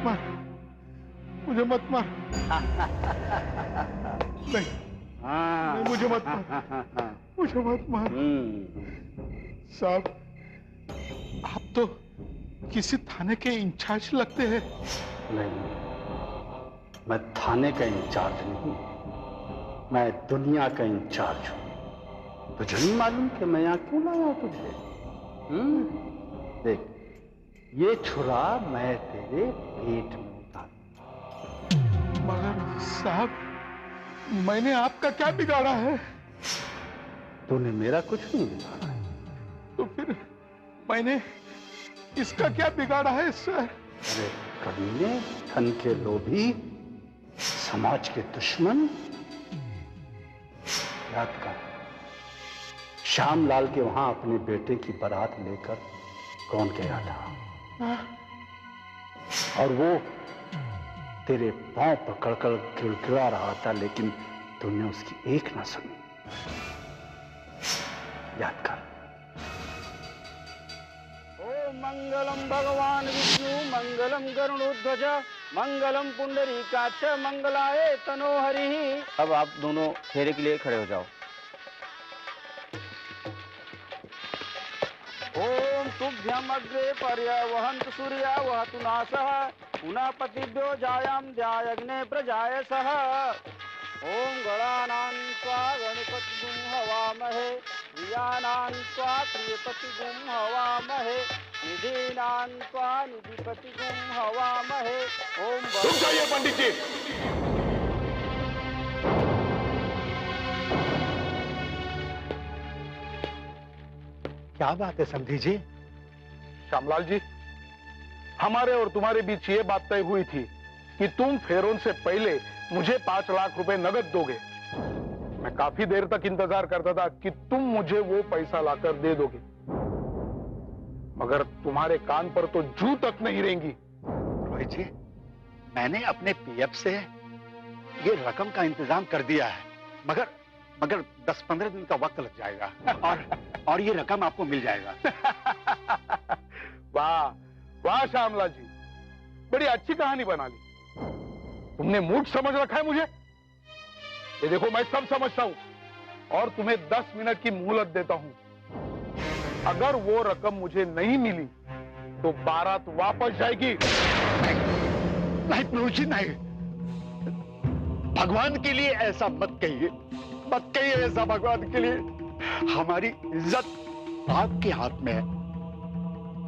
मार, मुझे मत मार। नहीं, नहीं मुझे मत मार, मुझे मत मार। साहब, आप तो किसी थाने के इंचार्ज लगते हैं। नहीं, मैं थाने का इंचार्ज नहीं, मैं दुनिया का इंचार्ज हूं। तुझे नहीं मालूम कि मैं यहां क्यों लाया हूं तुझे? देख, ये छुरा मैं तेरे पेट में उतार। मगर साहब, मैंने आपका क्या बिगाड़ा है? तूने मेरा कुछ नहीं बिगाड़ा है। तो फिर मैंने इसका क्या बिगाड़ा है सर? अरे कमीने, धन के लोभी, समाज के दुश्मन। याद कर, श्यामलाल के वहां अपने बेटे की बारात लेकर कौन गया था? और वो तेरे पांव पकड़कर गिड़गिड़ा रहा था, लेकिन तूने उसकी एक ना सुनी। याद कर। ओम मंगलम भगवान विष्णु, मंगलम गरुड़ध्वज, मंगलम पुंडरीकाक्ष, मंगलाय तनोहरि। अब आप दोनों फेरे के लिए खड़े हो जाओ। ओम तुभ्यम अग्रे पर्यवहन्तु सूर्या वहतु नासः, पुनः पतिभ्यो जायाम ध्यायग्ने प्रजायसः। ओम गणानां त्वा गणपतिगुं हवामहे, प्रियाणां त्वा प्रियपतिगुं हवामहे, निधीनां त्वा निधिपतिगुं हवामहे। ओम रुक जाइए पंडित जी। क्या बात है समधी जी? श्यामलाल जी, हमारे और तुम्हारे बीच ये बात तय हुई थी कि तुम फेरों से पहले मुझे 5 लाख रुपए नगद दोगे। मैं काफी देर तक इंतजार करता था कि तुम मुझे वो पैसा लाकर दे दोगे, मगर तुम्हारे कान पर तो जू तक नहीं रहेंगी। रोहित जी, मैंने अपने पीएफ से ये रकम का इंतजाम कर दिया है, मगर 10-15 दिन का वक्त लग जाएगा और ये रकम आपको मिल जाएगा। वाह वाह श्यामलाल जी, बड़ी अच्छी कहानी बना ली। तुमने मूड समझ रखा है मुझे। ये देखो, मैं सब समझता हूं और तुम्हें 10 मिनट की मोहलत देता हूं। अगर वो रकम मुझे नहीं मिली तो बारात वापस जाएगी। नहीं प्रभु जी, नहीं, भगवान के लिए ऐसा मत कहिए, मत कहिए ऐसा भगवान के लिए। हमारी इज्जत आपके हाथ में है।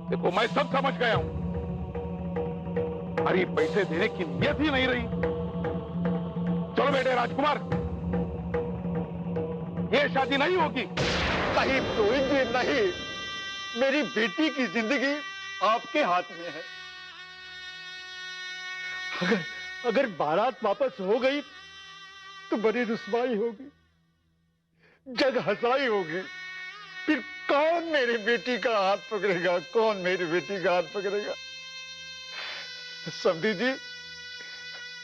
देखो, मैं सब समझ गया हूं, अरे पैसे देने की नियत ही नहीं रही। चलो बेटे राजकुमार, ये शादी नहीं होगी। नहीं रोहित जी, नहीं, मेरी बेटी की जिंदगी आपके हाथ में है। अगर बारात वापस हो गई तो बड़ी रुसवाई होगी, जग हंसाई होगी। फिर कौन मेरी बेटी का हाथ पकड़ेगा? कौन मेरी बेटी का हाथ पकड़ेगा? समधी जी,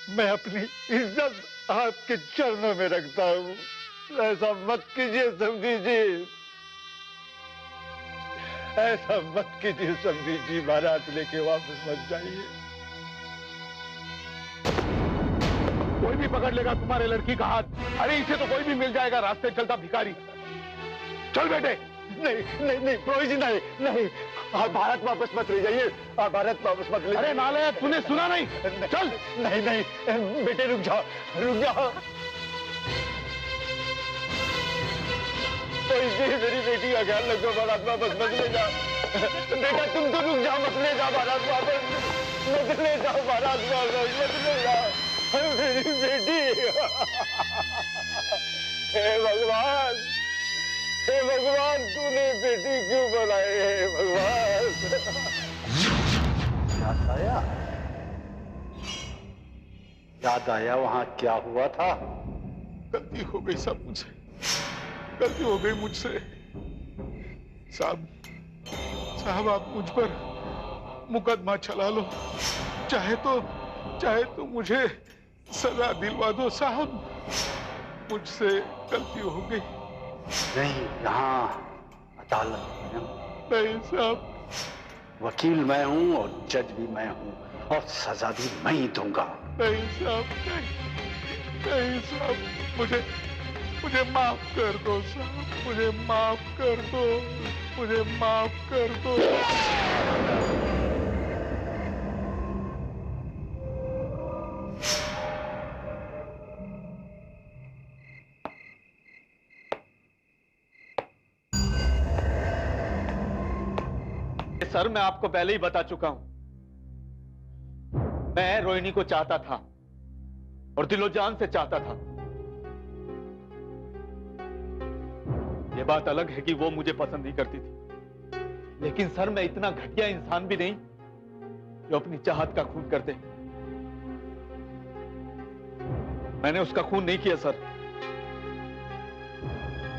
मैं अपनी इज्जत आपके चरणों में रखता हूं, ऐसा मत कीजिए समधी जी, ऐसा मत कीजिए समधी जी। बारात लेके वापस मत जाइए। कोई भी पकड़ लेगा तुम्हारे लड़की का हाथ। अरे इसे तो कोई भी मिल जाएगा, रास्ते चलता भिखारी। चल बेटे। नहीं नहीं नहीं रोहित जी, नहीं नहीं, आप भारत वापस मत ले जाइए, आप भारत वापस मत ले। अरे नालायक, तूने सुना नहीं? चल। नहीं नहीं बेटे, रुक जाओ, रुक जाओ। रोहित जी, मेरी बेटी का ख्याल रखो, भारत वापस मत ले जाओ। बेटा तुम तो रुक जाओ, मत ले जाओ भारत वापस, मत ले जाओ भारत वापस, मत ले जाओ मेरी बेटी। हे भगवान, हे भगवान, तूने बेटी क्यों बनाई? हे भगवान। याद आया? याद आया वहां क्या हुआ था? गलती हो गई साहब, मुझसे गलती हो गई मुझसे। साहब आप मुझ पर मुकदमा चला लो, चाहे तो मुझे सजा दिलवा दो साहब, मुझसे गलती हो गई। नहीं, यहाँ अदालत में नहीं साहब, वकील मैं हूं और जज भी मैं हूं, और सजा भी मैं ही दूंगा। नहीं साहब, नहीं साहब, मुझे माफ कर दो साहब, मुझे माफ कर दो, मुझे माफ कर दो। सर मैं आपको पहले ही बता चुका हूं, मैं रोहिणी को चाहता था और दिलो जान से चाहता था। यह बात अलग है कि वो मुझे पसंद नहीं करती थी, लेकिन सर मैं इतना घटिया इंसान भी नहीं जो अपनी चाहत का खून कर दे। मैंने उसका खून नहीं किया सर,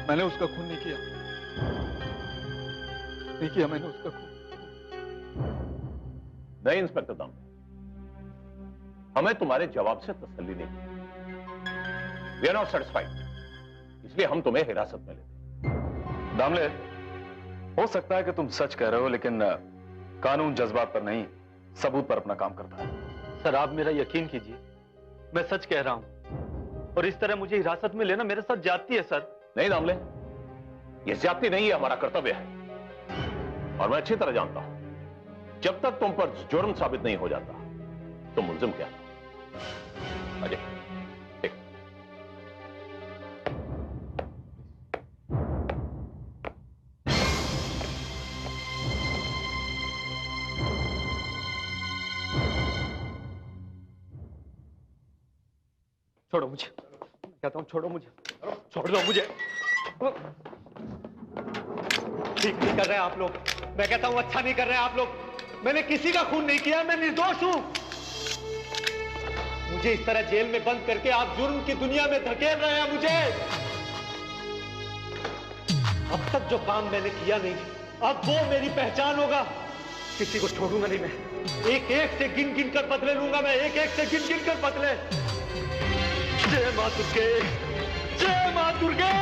मैंने उसका खून नहीं किया, मैंने उसका खून। नहीं इंस्पेक्टर दामले, हमें तुम्हारे जवाब से तसल्ली नहीं। वी आर नॉट सेटिस्फाइड, इसलिए हम तुम्हें हिरासत में लेते। दामले, हो सकता है कि तुम सच कह रहे हो, लेकिन कानून जज्बात पर नहीं, सबूत पर अपना काम करता है। सर आप मेरा यकीन कीजिए, मैं सच कह रहा हूं, और इस तरह मुझे हिरासत में लेना मेरे साथ ज्यादती है सर। नहीं दामले, यह ज्यादती नहीं है, हमारा कर्तव्य है। और मैं अच्छी तरह जानता हूं, जब तक तुम पर जुर्म साबित नहीं हो जाता तुम मुलजिम क्या। अजय ठीक। छोड़ो मुझे, कहता हूं छोड़ो मुझे, छोड़ दो मुझे। ठीक नहीं कर रहे हैं आप लोग, मैं कहता हूं अच्छा नहीं कर रहे हैं आप लोग। मैंने किसी का खून नहीं किया, मैं निर्दोष हूं। मुझे इस तरह जेल में बंद करके आप जुर्म की दुनिया में धकेल रहे हैं मुझे। अब तक जो काम मैंने किया नहीं, अब वो मेरी पहचान होगा। किसी को छोड़ूंगा नहीं मैं, एक एक से गिन गिन कर बदले लूंगा मैं, एक एक से गिन गिन कर बदले। जय मां दुर्गे, जय मां दुर्गे।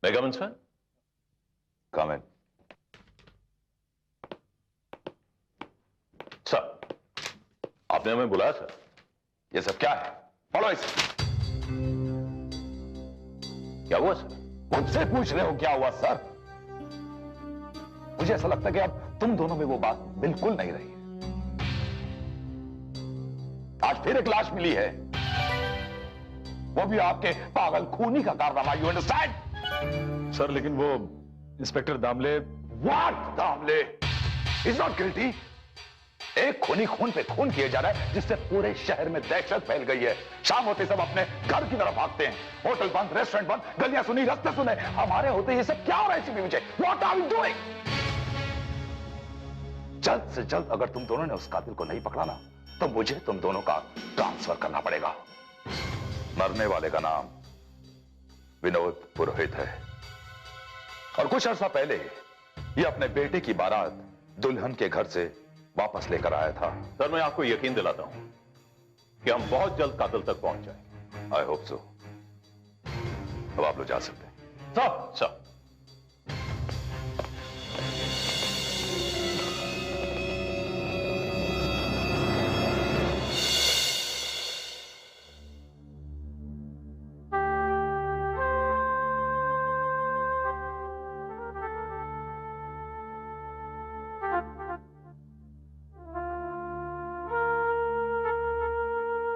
बेगम सर, कम इन। सर आपने हमें बुलाया सर। ये सब क्या है? पढ़ो इसे। क्या हुआ सर? मुझसे पूछ रहे हो क्या हुआ सर? मुझे ऐसा लगता है कि अब तुम दोनों में वो बात बिल्कुल नहीं रही है। आज फिर एक लाश मिली है, वो भी आपके पागल खूनी का कारनामा। You understand? सर लेकिन वो inspector Damle. What Damle is not guilty. एक खूनी खून पे खून किया जा रहा है, जिससे पूरे शहर में दहशत फैल गई है। शाम होते सब अपने घर की तरफ भागते हैं, होटल बंद, रेस्टोरेंट बंद, गलियां सुनी, रास्ते सुने। हमारे होते ये सब क्या हो रहा है इसी मुझे? What are you doing? जल्द से जल्द अगर तुम दोनों ने उस कातिल को नहीं पकड़ा ना, तो मुझे तुम दोनों का ट्रांसफर करना पड़ेगा। मरने वाले का नाम विनोद पुरोहित है, और कुछ अर्सा पहले ये अपने बेटे की बारात दुल्हन के घर से वापस लेकर आया था। सर मैं आपको यकीन दिलाता हूं कि हम बहुत जल्द कातिल तक पहुंच जाएंगे। I hope so. अब आप लोग जा सकते हैं। सर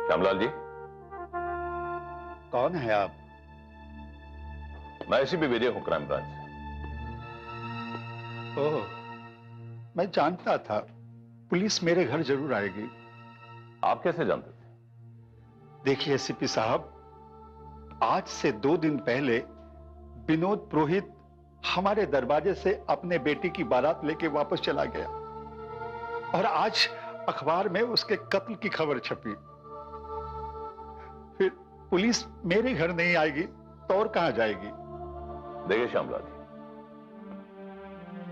श्यामलाल जी। कौन है आप? मैं ऐसी भी विजय हूं क्राइम ब्रांच से। ओह, मैं जानता था पुलिस मेरे घर जरूर आएगी। आप कैसे जानते थे? देखिए एसीपी साहब, आज से 2 दिन पहले विनोद पुरोहित हमारे दरवाजे से अपने बेटी की बारात लेके वापस चला गया, और आज अखबार में उसके कत्ल की खबर छपी। फिर पुलिस मेरे घर नहीं आएगी तो और कहां जाएगी? देखिए श्यामलाल जी,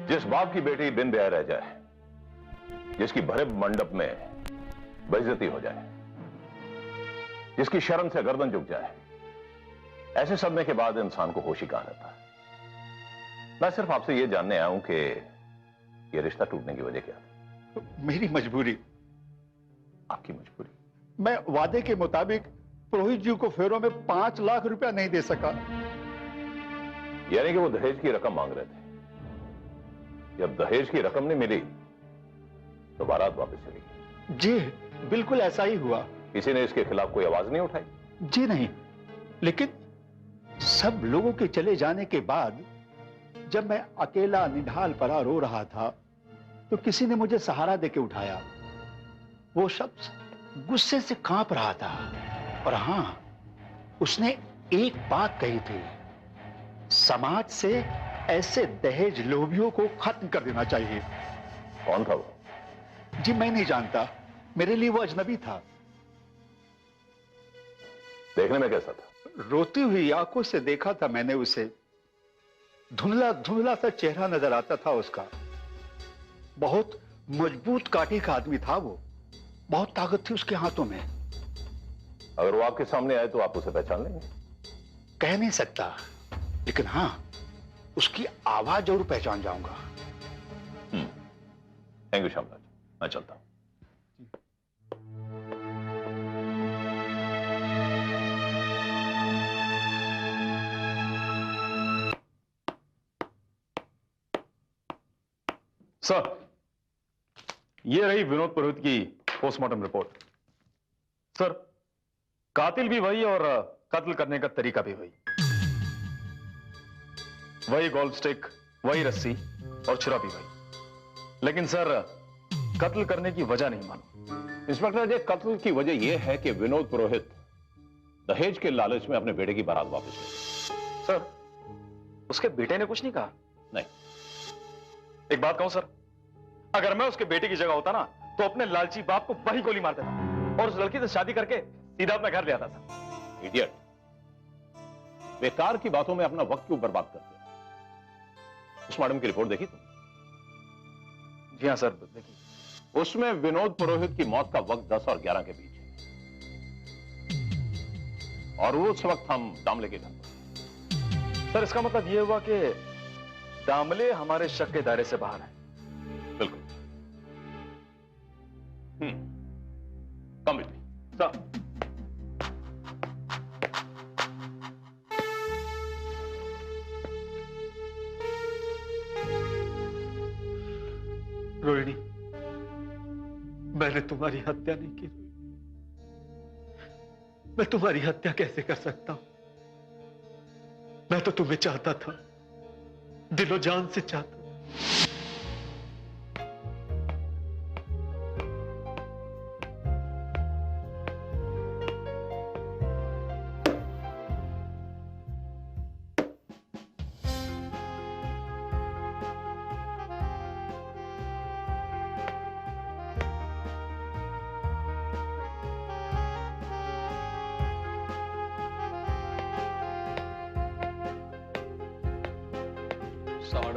जिस बाप की बेटी बिन ब्याह रह जाए, जिसकी भरे मंडप में बेइज्जती हो जाए, जिसकी शर्म से गर्दन झुक जाए, ऐसे सदमे के बाद इंसान को होश ही कहां रहता है। मैं सिर्फ आपसे यह जानने आया हूं कि ये रिश्ता टूटने की वजह क्या थी? मेरी मजबूरी। आपकी मजबूरी? मैं वादे के मुताबिक पुरोहित जी को फेरों में 5 लाख रुपया नहीं दे सका। यानी कि वो दहेज की रकम मांग रहे थे। जब दहेज की रकम नहीं मिली तो बारात वापस चली गई। जी बिल्कुल ऐसा ही हुआ। किसी ने इसके खिलाफ कोई आवाज नहीं उठाई? जी नहीं, लेकिन सब लोगों के चले जाने के बाद जब मैं अकेला निढाल पड़ा रो रहा था तो किसी ने मुझे सहारा देके उठाया। वो शख्स गुस्से से कांप रहा था और हां, उसने एक बात कही थी, समाज से ऐसे दहेज लोभियों को खत्म कर देना चाहिए। कौन था वो? जी मैं नहीं जानता, मेरे लिए वो अजनबी था। देखने में कैसा था? रोती हुई आंखों से देखा था मैंने उसे। धुंधला धुंधला सा चेहरा नजर आता था उसका। बहुत मजबूत काठी का आदमी था वो। बहुत ताकत थी उसके हाथों में। अगर वो आपके सामने आए तो आप उसे पहचान लेंगे? कह नहीं सकता, लेकिन हां, उसकी आवाज जरूर पहचान जाऊंगा। थैंक यू श्यामराज, मैं चलता हूं। सर, ये रही विनोद पुरोहित की पोस्टमार्टम रिपोर्ट। सर, कातिल भी वही और कत्ल करने का तरीका भी वही। वही गोल्फ स्टिक, वही रस्सी और छुरा भी वही। लेकिन सर, कत्ल करने की वजह नहीं मालूम। इंस्पेक्टर जी, कत्ल की वजह यह है कि विनोद पुरोहित दहेज के लालच में अपने बेटे की बारात वापस ले। सर, उसके बेटे ने कुछ नहीं कहा? नहीं। एक बात कहूं सर, अगर मैं उसके बेटे की जगह होता ना तो अपने लालची बाप को वही गोली मार देता और उस लड़की से शादी करके सीधा अपना घर ले आता था। इडियट, बेकार की बातों में अपना वक्त क्यों बर्बाद करते हो? उस मैडम की रिपोर्ट देखी तुम? जी हाँ सर, देखिए। उसमें विनोद पुरोहित की मौत का वक्त 10 और 11 के बीच है और उस वक्त हम दामले के घर पर। सर, इसका मतलब यह हुआ कि दामले हमारे शक के दायरे से बाहर है। बिल्कुल। कम विद मी सर। रोहिणी, मैंने तुम्हारी हत्या नहीं की। मैं तुम्हारी हत्या कैसे कर सकता हूं? मैं तो तुम्हें चाहता था, दिलो जान से चाहता।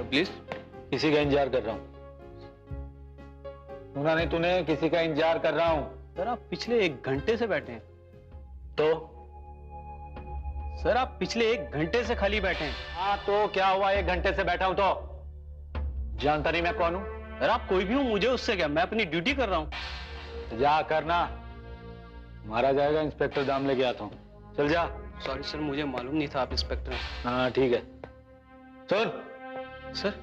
प्लीज, किसी का इंतजार कर रहा हूं। सुना नहीं तूने? किसी का इंतजार कर रहा हूं। सर, आप पिछले 1 घंटे से बैठे हैं। तो सर, आप पिछले 1 घंटे से खाली बैठे हैं। हाँ, तो क्या हुआ? 1 घंटे से बैठा हूं तो जानता नहीं मैं कौन हूं? सर, आप कोई भी हो, मुझे उससे क्या, मैं अपनी ड्यूटी कर रहा हूं। जा करना, मारा जाएगा। इंस्पेक्टर दामले के आता हूं। चल जा। सॉरी सर, मुझे मालूम नहीं था आप इंस्पेक्टर हैं। हाँ ठीक है। सुन सर,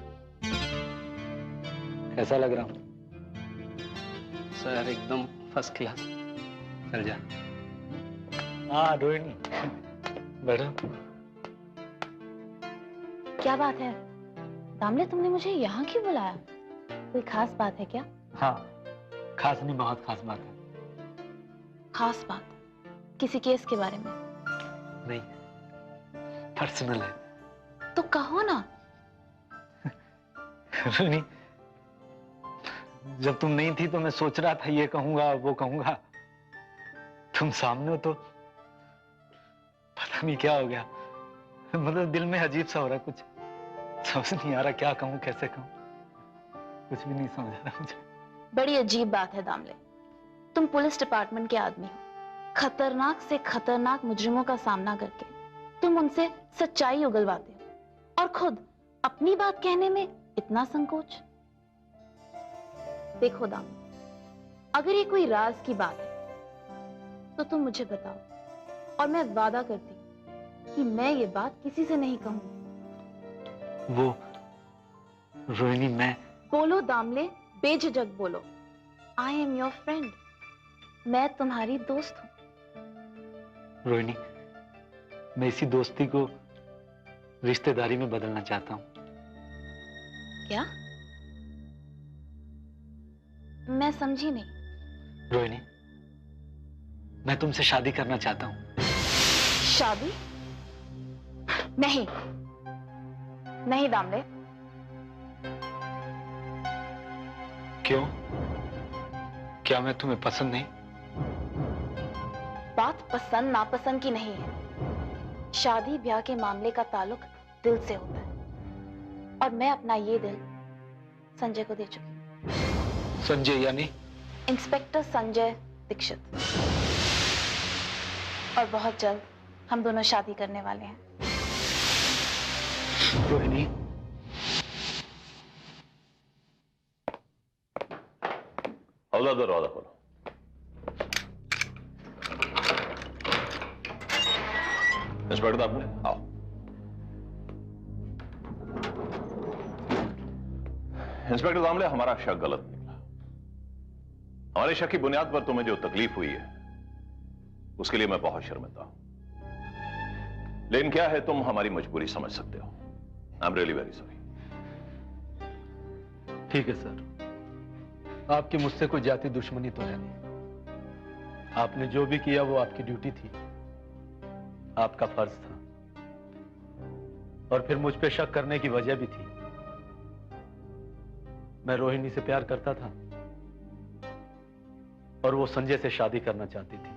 कैसा लग रहा हूं? सर एकदम फर्स्ट क्लास। चल जा। हाँ रोहिणी, बैठो। क्या बात है दामले, तुमने मुझे यहाँ क्यों बुलाया? कोई खास बात है क्या? हाँ, खास नहीं, बहुत खास बात है। खास बात? किसी केस के बारे में? नहीं, पर्सनल है। तो कहो ना। रोहिणी, जब तुम नहीं थी तो मैं सोच रहा था ये कहूंगा वो कहूंगा। तुम सामने हो तो पता नहीं क्या हो गया। मतलब दिल में अजीब सा हो रहा है, कुछ समझ नहीं आ रहा क्या कहूं, कैसे कहूं, कुछ भी नहीं समझ आ रहा मुझे। बड़ी अजीब बात है दामले, तुम पुलिस डिपार्टमेंट के आदमी हो। खतरनाक से खतरनाक मुजरिमों का सामना करके तुम उनसे सच्चाई उगलवाते हो और खुद अपनी बात कहने में इतना संकोच। देखो दाम, अगर ये कोई राज की बात है तो तुम मुझे बताओ, और मैं वादा करती हूँ कि मैं ये बात किसी से नहीं कहूंगी। वो रोहिणी, मैं बोलो दामले, बेझिझक बोलो। आई एम योर फ्रेंड, मैं तुम्हारी दोस्त हूं। रोहिणी, मैं इसी दोस्ती को रिश्तेदारी में बदलना चाहता हूं। क्या? मैं समझी नहीं। रोहिणी, मैं तुमसे शादी करना चाहता हूं। शादी? नहीं नहीं दामले। क्यों? क्या मैं तुम्हें पसंद नहीं? बात पसंद नापसंद की नहीं है। शादी ब्याह के मामले का ताल्लुक दिल से होता है, और मैं अपना ये दिल संजय को दे चुकी हूँ। संजय यानी? इंस्पेक्टर संजय दीक्षित। और बहुत जल्द हम दोनों शादी करने वाले हैं। रोहिणी, हौला दरवाजा खोलो। इंस्पेक्टर दामले, आओ। इंस्पेक्टर दामले, हमारा शक गलत निकला। हमारे शक की बुनियाद पर तुम्हें जो तकलीफ हुई है उसके लिए मैं बहुत शर्मिंदा हूं, लेकिन क्या है, तुम हमारी मजबूरी समझ सकते हो। आई एम रियली वेरी सॉरी। ठीक है सर, आपकी मुझसे कोई जाति दुश्मनी तो है नहीं। आपने जो भी किया वो आपकी ड्यूटी थी, आपका फर्ज था, और फिर मुझ पे शक करने की वजह भी थी। मैं रोहिणी से प्यार करता था और वो संजय से शादी करना चाहती थी,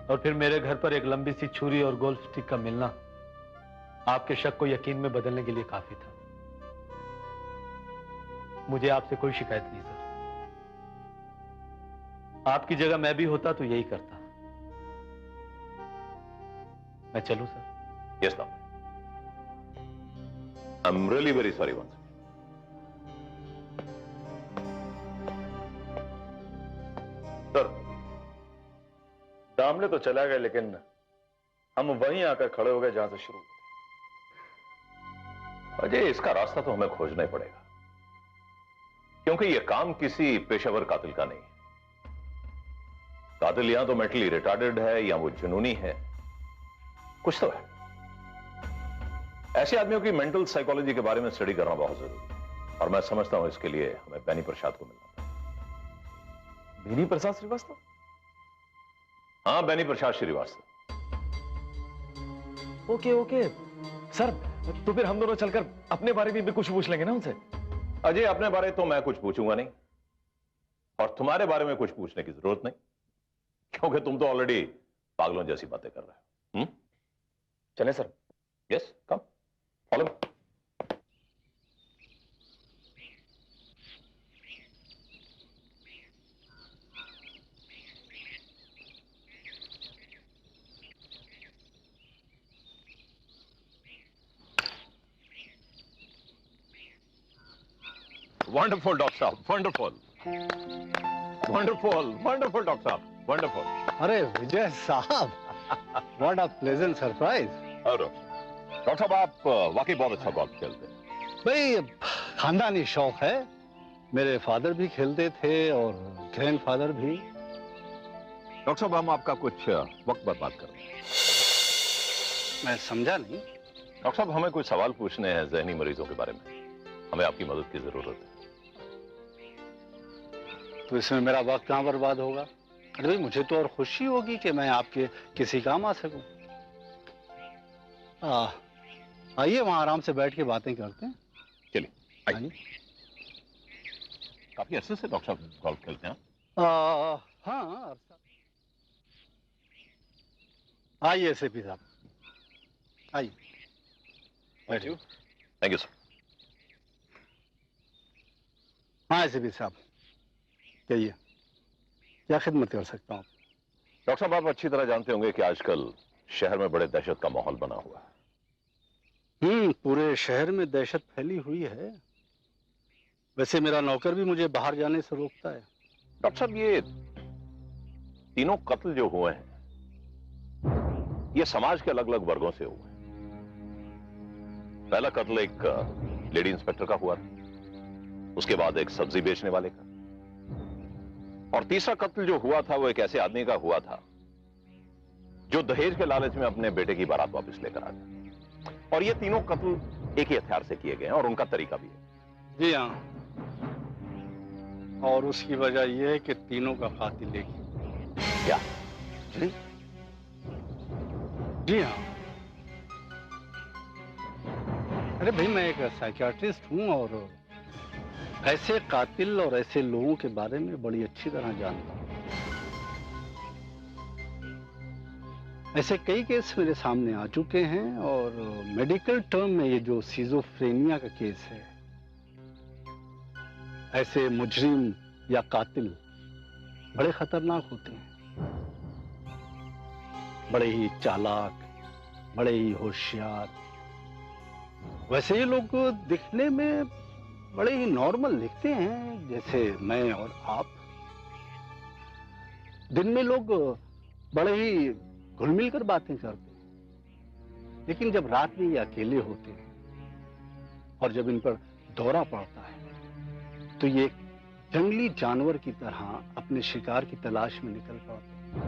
और फिर मेरे घर पर एक लंबी सी छुरी और गोल्फ स्टिक का मिलना आपके शक को यकीन में बदलने के लिए काफी था। मुझे आपसे कोई शिकायत नहीं सर। आपकी जगह मैं भी होता तो यही करता। मैं चलूं sir? Yes Damle, I am really very sorry once. Sir, Damle तो चला गए, लेकिन हम वहीं आकर खड़े हो गए जहां से शुरू हुए। अजय, इसका रास्ता तो हमें खोजना ही पड़ेगा, क्योंकि यह काम किसी पेशेवर कातिल का नहीं है। कातिल या तो मेंटली रिटार्डेड है या वो जुनूनी है, कुछ तो है। ऐसे आदमियों की मेंटल साइकोलॉजी के बारे में स्टडी करना बहुत जरूरी है, और मैं समझता हूं इसके लिए हमें बेनी प्रसाद को मिलना था। बेनी प्रसाद श्रीवास्तव? हाँ, Beni Prasad Srivastava. Okay okay sir, तो फिर हम दोनों चलकर अपने बारे में भी कुछ पूछ लेंगे ना उनसे। अजय, अपने बारे तो मैं कुछ पूछूंगा नहीं, और तुम्हारे बारे में कुछ पूछने की जरूरत नहीं, क्योंकि तुम तो ऑलरेडी पागलों जैसी बातें कर रहे हो। चले सर? यस, कम फॉलो मी। वंडरफुल डॉक्टर साहब, वंडरफुल वंडरफुल वंडरफुल डॉक्टर साहब, वंडरफुल। अरे विजय साहब, what a pleasant surprise. Doctor साहब, आप वाकई बहुत अच्छा गोल्फ खेलते हैं। भाई, खानदानी शौक है। मेरे फादर भी खेलते थे और ग्रैंडफादर भी। डॉक्टर साहब, हम आपका कुछ वक्त बर्बाद कर रहे हैं। मैं समझा नहीं। डॉक्टर साहब, हमें कुछ सवाल पूछने हैं जहनी मरीजों के बारे में। हमें आपकी मदद की जरूरत है। तो इसमें मेरा वक्त कहाँ बर्बाद होगा? अरे भाई, मुझे तो और खुशी होगी कि मैं आपके किसी काम आ सकूं। आइए, वहां आराम से बैठ के बातें करते हैं। चलिए आइए। काफी अरसे से डॉक्टर साहब गोल्फ खेलते हैं? हाँ, आइए एसपी साहब, आइए बैठिए। Thank you sir. हाँ एसपी साहब, कहिए, क्या खिदमत कर सकता हूँ? डॉक्टर साहब, आप अच्छी तरह जानते होंगे कि आजकल शहर में बड़े दहशत का माहौल बना हुआ है। पूरे शहर में दहशत फैली हुई है। वैसे मेरा नौकर भी मुझे बाहर जाने से रोकता है। डॉक्टर साहब, ये तीनों कत्ल जो हुए हैं ये समाज के अलग अलग वर्गों से हुए हैं। पहला कत्ल एक लेडी इंस्पेक्टर का हुआ था, उसके बाद एक सब्जी बेचने वाले का, और तीसरा कत्ल जो हुआ था वो एक ऐसे आदमी का हुआ था जो दहेज के लालच में अपने बेटे की बारात वापस लेकर आ गया। और ये तीनों कत्ल एक ही हथियार से किए गए हैं और उनका तरीका भी है। जी हाँ, और उसकी वजह यह है कि तीनों का कातिल एक ही। क्या जी? जी हाँ। अरे भाई, मैं एक साइकियाट्रिस्ट हूं और ऐसे कातिल और ऐसे लोगों के बारे में बड़ी अच्छी तरह जानता हूं। ऐसे कई केस मेरे सामने आ चुके हैं और मेडिकल टर्म में ये जो सिजोफ्रेनिया का केस है, ऐसे मुजरिम या कातिल बड़े खतरनाक होते हैं, बड़े ही चालाक, बड़े ही होशियार। वैसे ये लोग दिखने में बड़े ही नॉर्मल दिखते हैं, जैसे मैं और आप। दिन में लोग बड़े ही घुल मिल कर बातें करते हैं, लेकिन जब रात में ये अकेले होते हैं और जब इन पर दौरा पड़ता है तो ये जंगली जानवर की तरह अपने शिकार की तलाश में निकल पड़ते हैं।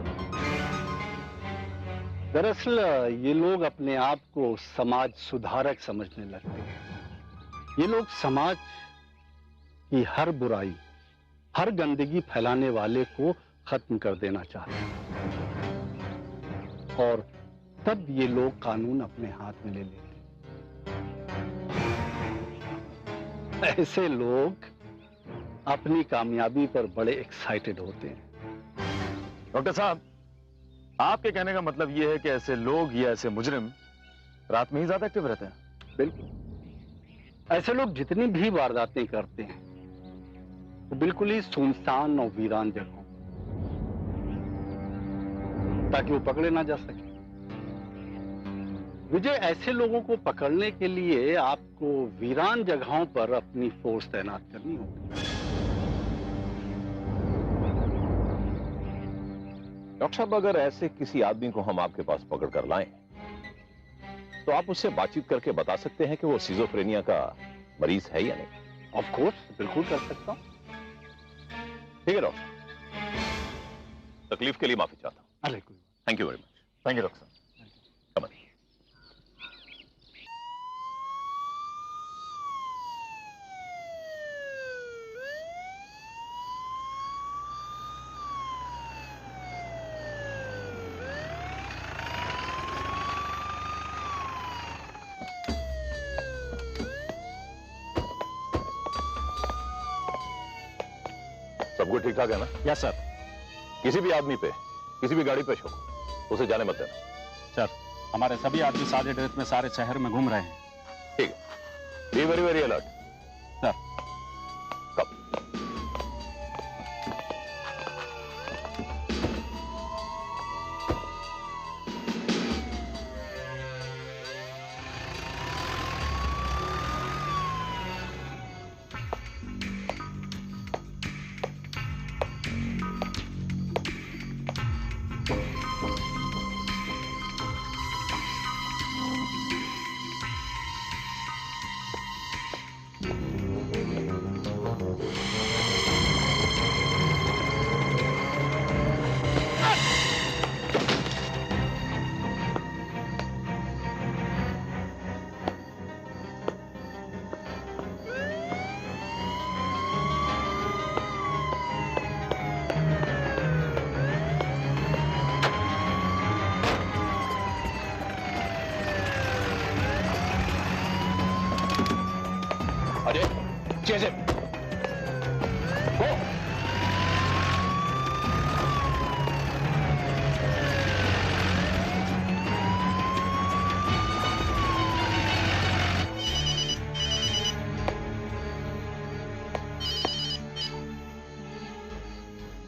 दरअसल ये लोग अपने आप को समाज सुधारक समझने लगते हैं। ये लोग समाज की हर बुराई, हर गंदगी फैलाने वाले को खत्म कर देना चाहते हैं और तब ये लोग कानून अपने हाथ में ले लेते हैं। ऐसे लोग अपनी कामयाबी पर बड़े एक्साइटेड होते हैं। डॉक्टर साहब, आपके कहने का मतलब यह है कि ऐसे लोग या ऐसे मुजरिम रात में ही ज्यादा एक्टिव रहते हैं? बिल्कुल। ऐसे लोग जितनी भी वारदातें करते हैं वो बिल्कुल ही सुनसान और वीरान जगहों, ताकि वो पकड़े ना जा सके। विजय, ऐसे लोगों को पकड़ने के लिए आपको वीरान जगहों पर अपनी फोर्स तैनात करनी होगी। डॉक्टर साहब, अगर ऐसे किसी आदमी को हम आपके पास पकड़ कर लाएं तो आप उससे बातचीत करके बता सकते हैं कि वो सिजोफ्रेनिया का मरीज है या नहीं? ऑफ कोर्स, बिल्कुल कर सकता हूं। ठीक है डॉक्टर, तकलीफ के लिए माफी चाहता हूं। अरे कोई, thank you very much. Thank you doctor साहब। कमन। सब कुछ ठीक ठाक है ना? Yes sir. किसी भी आदमी पे, किसी भी गाड़ी पे शक हो, उसे जाने मत देना। सर, हमारे सभी आदमी सादे ड्रेस में सारे शहर में घूम रहे हैं। ठीक है, be very very alert. Sir. कब? Ajay, chase it. Go.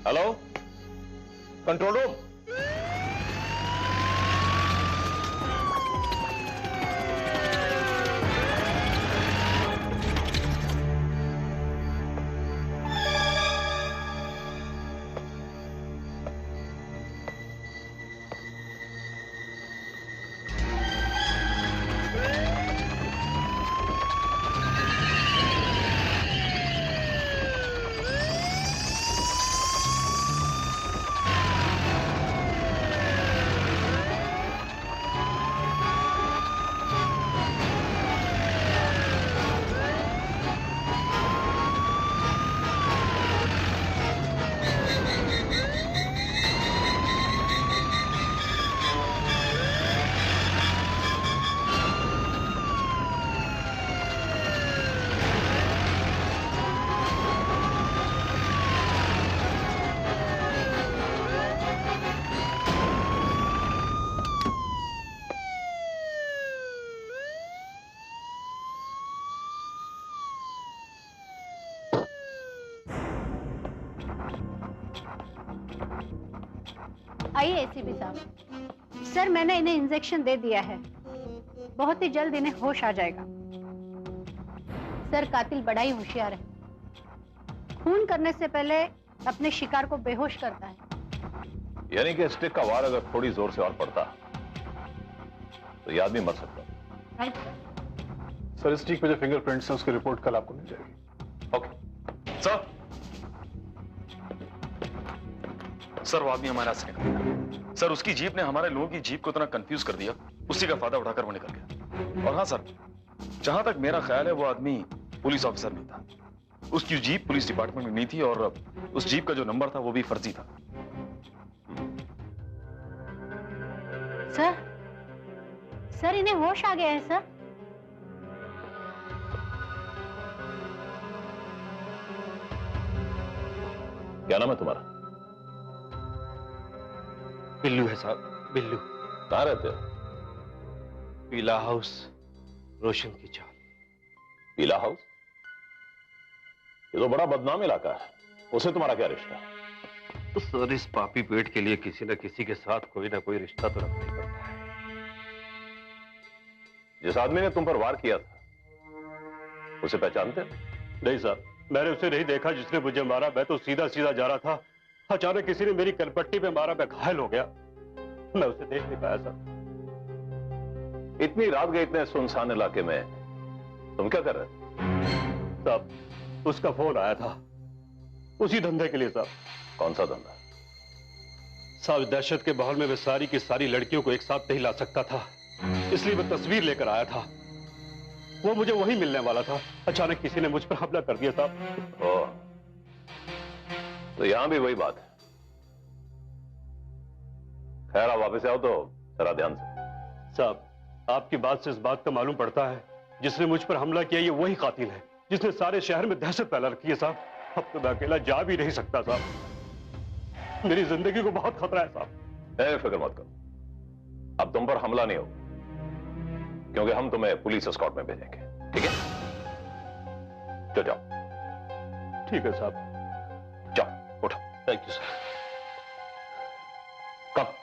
Hello, control room. आइए एसीपी साहब। सर मैंने इन्हें इंजेक्शन दे दिया है, बहुत ही जल्द इन्हें होश आ जाएगा। सर कातिल बड़ा ही होशियार है, खून करने से पहले अपने शिकार को बेहोश करता है। यानी कि स्टिक का वार अगर थोड़ी जोर से और पड़ता तो ये आदमी मर सकता। राइट सर, इस स्टिक पे जो फिंगरप्रिंट्स हैं उसकी रिपोर्ट कल आपको मिल जाएगी। ओके सर, सर वो आदमी हमारे हाथ से निकल गया। सर उसकी जीप ने हमारे लोगों की जीप को इतना कंफ्यूज कर दिया, उसी का फायदा उठाकर वो निकल गया। और हाँ सर, जहां तक मेरा ख्याल है वो आदमी पुलिस ऑफिसर नहीं था। उसकी जीप पुलिस डिपार्टमेंट में नहीं थी और उस जीप का जो नंबर था वो भी फर्जी था। सर इन्हें होश आ गया है सर। क्या नाम है तुम्हारा? बिल्लू है साहब, बिल्लू। कहां रहते हो? पीला हाउस, रोशन की चाल। पीला हाउस? ये तो बड़ा बदनाम इलाका है, उससे तुम्हारा क्या रिश्ता? तो सर इस पापी पेट के लिए किसी न किसी के साथ कोई ना कोई रिश्ता तो रखना ही पड़ता है। जिस आदमी ने तुम पर वार किया था उसे पहचानते हो? नहीं साहब, मैंने उसे नहीं देखा जिसने मुझे मारा। मैं तो सीधा सीधा जा रहा था, अचानक किसी ने मेरी कनपट्टी पे मारा, मैं घायल हो गया। मैं उसे देख नहीं पाया साहब। इतनी रात गए इतने सुनसान इलाके में तुम क्या कर रहे थे? साहब उसका फोन आया था, उसी धंधे के लिए साहब। कौन सा धंधा? साहब दहशत के माहौल में मैं सारी की सारी लड़कियों को एक साथ नहीं ला सकता था, इसलिए मैं तस्वीर लेकर आया था। वो मुझे वही मिलने वाला था, अचानक किसी ने मुझ पर हमला कर दिया साहब। ओह, तो यहां भी वही बात है। खैर आप वापस आओ तो जरा ध्यान से। साहब आपकी बात से इस बात का मालूम पड़ता है जिसने मुझ पर हमला किया ये वही कातिल है जिसने सारे शहर में दहशत फैला रखी है साहब। अब तो मैं अकेला जा भी नहीं सकता साहब, मेरी जिंदगी को बहुत खतरा है साहब। फिक्र मत करो, अब तुम पर हमला नहीं होगा क्योंकि हम तुम्हें पुलिस एस्कॉर्ट में भेजेंगे, ठीक है? चलो जाओ। ठीक है साहब, जाओ उठो। Thank you sir. कब?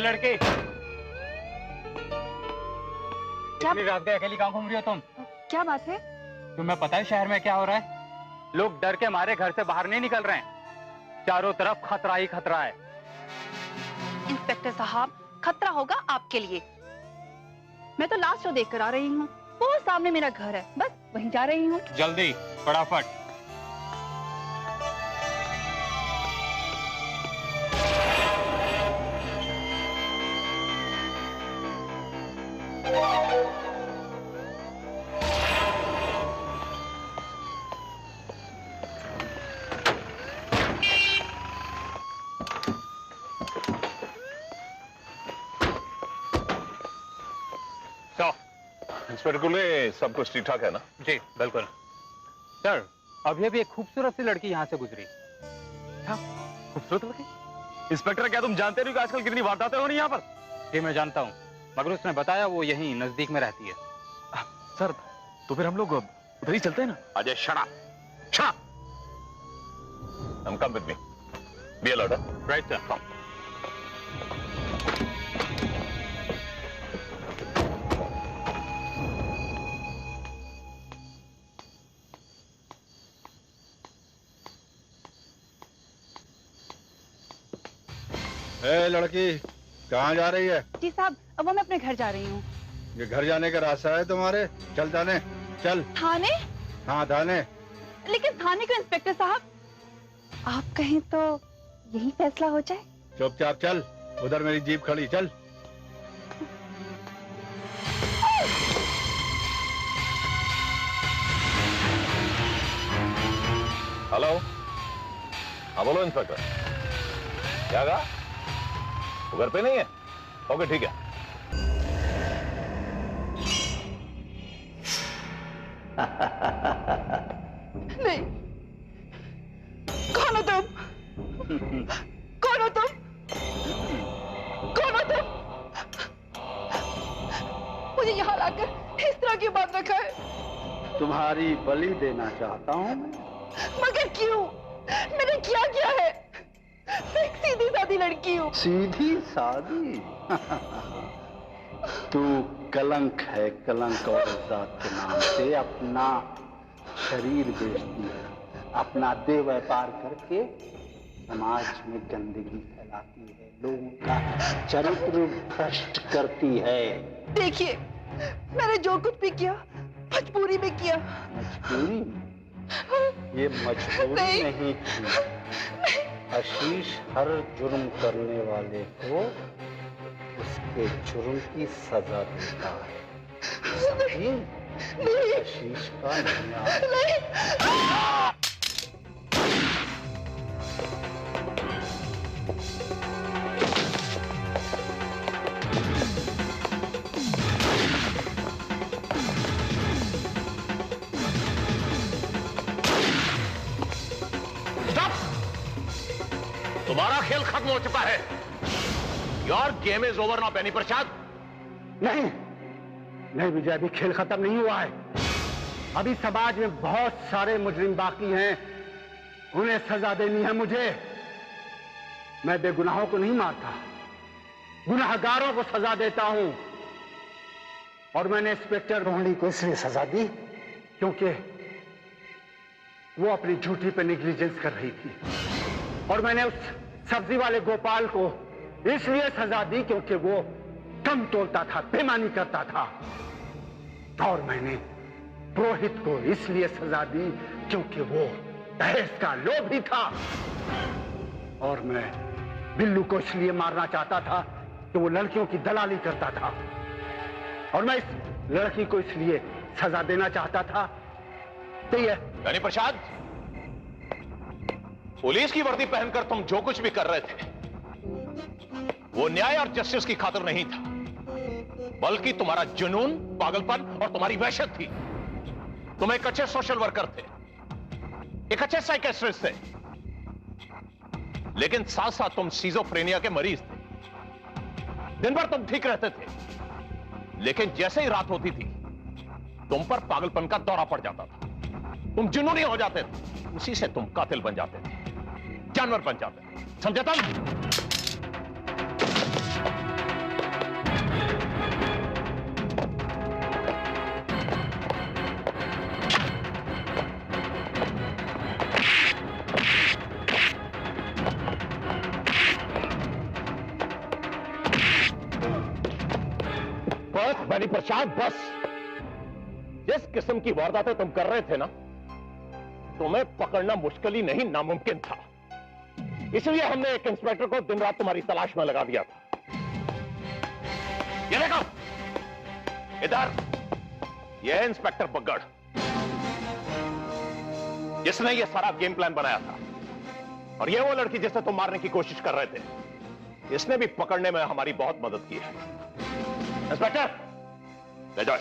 लड़के, इतनी रात गए अकेली कहां घूम रही हो तुम? क्या बात है? तुम्हें पता है शहर में क्या हो रहा है? लोग डर के मारे घर से बाहर नहीं निकल रहे हैं, चारों तरफ खतरा ही खतरा है। इंस्पेक्टर साहब, खतरा होगा आपके लिए। मैं तो लास्ट शो देखकर आ रही हूँ, वो सामने मेरा घर है, बस वहीं जा रही हूँ। जल्दी फटाफट। इंस्पेक्टर कुले, सब कुछ ठीक ठाक है ना? जी बिल्कुल सर। अभी अभी एक खूबसूरत सी लड़की यहाँ से गुजरी। खूबसूरत लड़की? इंस्पेक्टर क्या तुम जानते नहीं कि आजकल कितनी वारदातें हो रही यहाँ पर? जी मैं जानता हूँ, मगर उसने बताया वो यहीं नजदीक में रहती है। सर तो फिर हम लोग उधर ही चलते हैं ना? अजय शड़ा come with me, be alert. Right sir. ए लड़की, कहाँ जा रही है? जी साहब, अब मैं अपने घर जा रही हूँ। ये घर जाने का रास्ता है तुम्हारे? चल थाने चल। थाने? हाँ थाने। लेकिन थाने क्यों इंस्पेक्टर साहब? आप कहें तो यही फैसला हो जाए। चुपचाप चल, उधर मेरी जीप खड़ी, चल। हेलो, हाँ बोलो इंस्पेक्टर, क्या कहा? वो घर पे नहीं है? ओके ठीक है। नहीं, कौन हो तुम? कौन हो तुम? कौन हो तुम? मुझे यहाँ लाकर इस तरह क्यों बात रखा है? तुम्हारी बलि देना चाहता हूँ। मगर क्यों? मैंने क्या है? मैं एक सीधी सादी लड़की हूँ। सीधी सादी? तू कलंक है, कलंक और इज्जत के नाम से अपना शरीर बेचती है, अपना देह व्यापार करके समाज में गंदगी फैलाती है, लोगों का चरित्र भ्रष्ट करती है। देखिए, मैंने जो कुछ भी किया मजबूरी में किया। मजबूरी? ये मजबूरी नहीं थी। आशीष हर जुर्म करने वाले को उसके जुर्म की सजा देता है। समझी? आशीष का नहीं। तुम्हारा खेल खत्म हो चुका है। Your game is over now Beni Prasad. नहीं नहीं विजय, अभी खेल खत्म नहीं हुआ है। अभी समाज में बहुत सारे मुजरिम बाकी हैं, उन्हें सजा देनी है मुझे। मैं बेगुनाहों को नहीं मारता, गुनाहगारों को सजा देता हूं। और मैंने इंस्पेक्टर रोहिणी को इसलिए सजा दी क्योंकि वो अपनी ड्यूटी पे नेग्लिजेंस कर रही थी, और मैंने उस सब्जी वाले गोपाल को इसलिए सजा दी क्योंकि वो कम तोलता था, बेईमानी करता था। और मैंने पुरोहित को इसलिए सजा दी क्योंकि वो दहेज का लोभी था। और मैं बिल्लू को इसलिए मारना चाहता था कि वो लड़कियों की दलाली करता था। और मैं इस लड़की को इसलिए सजा देना चाहता था। तो ये बेनी प्रसाद, पुलिस की वर्दी पहनकर तुम जो कुछ भी कर रहे थे वो न्याय और जस्टिस की खातिर नहीं था, बल्कि तुम्हारा जुनून, पागलपन और तुम्हारी वहशत थी। तुम एक अच्छे सोशल वर्कर थे, एक अच्छे साइकियाट्रिस्ट थे, लेकिन साथ साथ तुम सिजोफ्रेनिया के मरीज थे। दिन भर तुम ठीक रहते थे, लेकिन जैसे ही रात होती थी तुम पर पागलपन का दौरा पड़ जाता था। तुम जुनूनी हो जाते थे, उसी से तुम कातिल बन जाते थे, जानवर बन जाते थे। समझे तुम? बस बेनी प्रसाद, बस। जिस किस्म की वारदातें तुम कर रहे थे ना, तुम्हें पकड़ना मुश्किल ही नहीं, नामुमकिन था। इसलिए हमने एक इंस्पेक्टर को दिन रात तुम्हारी तलाश में लगा दिया था। ये देखो, इधर, ये है इंस्पेक्टर बग्गड़, जिसने ये सारा गेम प्लान बनाया था। और ये वो लड़की जिसे तुम मारने की कोशिश कर रहे थे, इसने भी पकड़ने में हमारी बहुत मदद की है। इंस्पेक्टर, ले जाओ।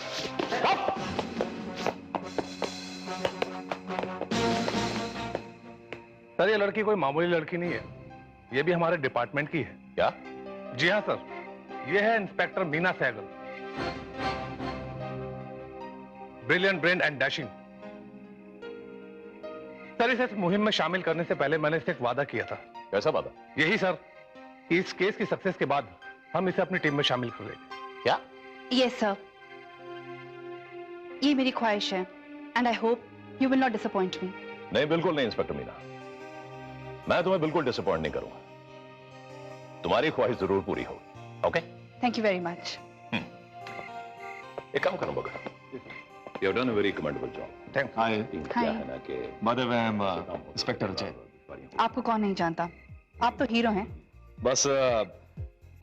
सर, ये लड़की कोई मामूली लड़की नहीं है, ये भी हमारे डिपार्टमेंट की है। क्या? जी हाँ सर, ये है inspector Meena Sehgal. Brilliant brain and dashing. Sir, इसे इस मुहिम में शामिल करने से पहले मैंने इससे एक वादा किया था। कैसा वादा? यही सर, कि इस केस की सक्सेस के बाद हम इसे अपनी टीम में शामिल कर लेंगे। क्या? यस सर, ये मेरी ख्वाहिश है, and I hope you will not disappoint मी। नहीं, बिल्कुल नहीं इंस्पेक्टर मीना, मैं तुम्हें बिल्कुल डिसअपॉइंट नहीं करूंगा। तुम्हारी ख्वाहिश जरूर पूरी होगी। Okay? Thank you very much. एक काम करो Bagad, you have done a very commendable job. Thank you. क्या है ना कि मदर इंस्पेक्टर अजय। आपको कौन नहीं जानता, आप तो हीरो हैं। बस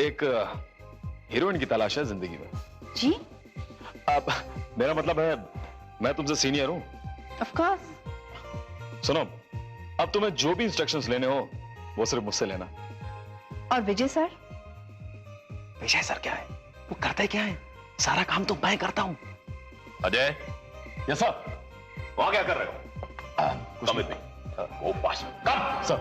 एक हीरोइन की तलाश है जिंदगी में। जी? आप, मेरा मतलब है मैं तुमसे सीनियर हूं। Of course. सुनो, अब तुम्हें जो भी इंस्ट्रक्शंस लेने हो वो सिर्फ मुझसे लेना। और विजय सर? विजय सर क्या है, वो करते क्या है? सारा काम तो मैं करता हूं। Ajay, yes sir. वहां क्या कर रहे हो? कम विद मी। वो पास कम। सर